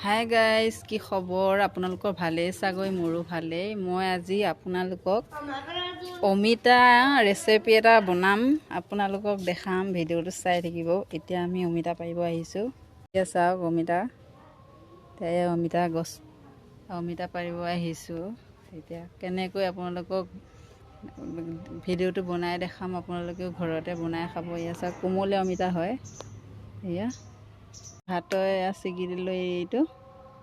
Hi guys, কি খবৰ? আপোনালোকৰ ভালেই চাগৈ, মোৰো ভালেই। মই আজি আপোনালোকক অমিতা ৰেচিপি এটা বনাম, আপোনালোকক দেখাম। ভিডিঅ'টো চাই থাকিব। এতিয়া আমি অমিতা পাৰিব আহিছোঁ। এতিয়া চাওক অমিতা গছ অমিতা পাৰিব আহিছোঁ। এতিয়া কেনেকৈ আপোনালোকক ভিডিঅ'টো বনাই দেখাম, আপোনালোকেও ঘৰতে বনাই খাব। এয়া চাওক কোমলীয়া অমিতা হয়। এয়া হাতৰে এয়া ছিগি দিলোঁ এইটো।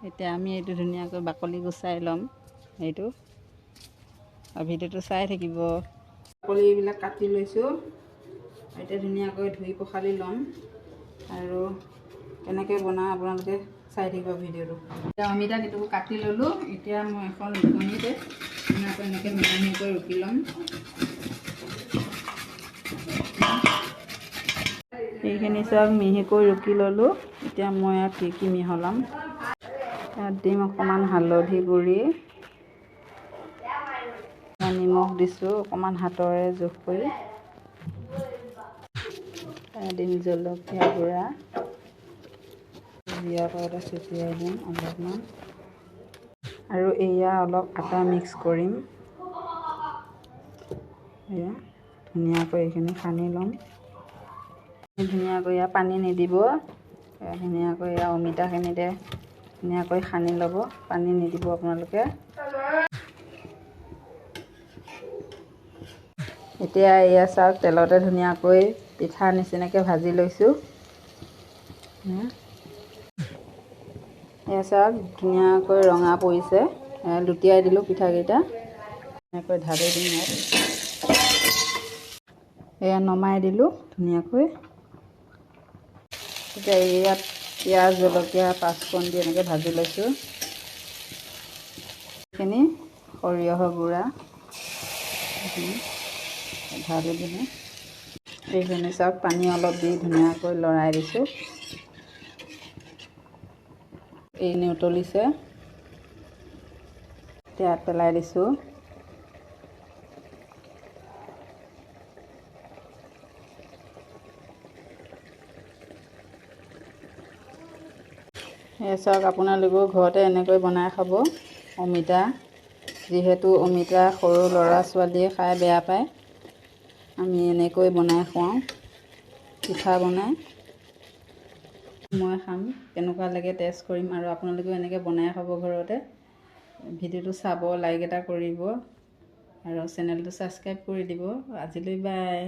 এতিয়া আমি এইটো ধুনীয়াকৈ বাকলি গুচাই ল'ম এইটো, আৰু ভিডিঅ'টো চাই থাকিব। বাকলিবিলাক কাটি লৈছোঁ। এতিয়া ধুনীয়াকৈ ধুই পখালি ল'ম, আৰু কেনেকৈ বনাওঁ আপোনালোকে চাই থাকিব ভিডিঅ'টো। এতিয়া অমিতা কেইটুকুৰ কাটি ল'লোঁ। এতিয়া মই এখন ৰুকনিতে ধুনীয়াকৈ এনেকৈ মিহি ৰুকি ল'ম। এইখিনি চাওক মিহিকৈ ৰুকি ল'লোঁ। এতিয়া মই ইয়াত কি মিহলাম, ইয়াত দিম অকণমান হালধি গুড়ি, নিমখ দিছোঁ অকণমান হাতৰে জোখ কৰি, দিম জলকীয়া গুড়া, জীৰা পাউডাৰ ছটিয়াই দিম অলপমান, আৰু এয়া অলপ আটা মিক্স কৰিম। এয়া ধুনীয়াকৈ এইখিনি সানি ল'ম। ধুনীয়াকৈ ইয়াত পানী নিদিব, ধুনীয়াকৈ এয়া অমিতাখিনিতে ধুনীয়াকৈ সানি ল'ব। পানী নিদিব আপোনালোকে। এতিয়া এয়া চাওক তেলতে ধুনীয়াকৈ পিঠা নিচিনাকৈ ভাজি লৈছোঁ। এয়া চাওক ধুনীয়াকৈ ৰঙা পৰিছে। লুটিয়াই দিলোঁ পিঠাকেইটা, ধুনীয়াকৈ ঢালি দিম ইয়াত। এয়া নমাই দিলোঁ ধুনীয়াকৈ। এতিয়া ইয়াত পিঁয়াজ জলকীয়া পাঁচফোৰণ দি এনেকৈ ভাজি লৈছোঁ। এইখিনি সৰিয়হৰ গুড়া ঢালি দিলোঁ। এইখিনি চাওক পানী অলপ দি ধুনীয়াকৈ লৰাই দিছোঁ। এইখিনি উতলিছে, এতিয়া পেলাই দিছোঁ। এই চাওক আপোনালোকেও ঘৰতে এনেকৈ বনাই খাব অমিতা। যিহেতু অমিতা সৰু ল'ৰা ছোৱালীয়ে খাই বেয়া পায়, আমি এনেকৈ বনাই খুৱাওঁ, পিঠা বনাই। মই খাম, কেনেকুৱা লাগে টেষ্ট কৰিম, আৰু আপোনালোকেও এনেকৈ বনাই খাব ঘৰতে। ভিডিঅ'টো চাব, লাইক এটা কৰিব, আৰু চেনেলটো ছাবস্ক্ৰাইব কৰি দিব। আজিলৈ বাই।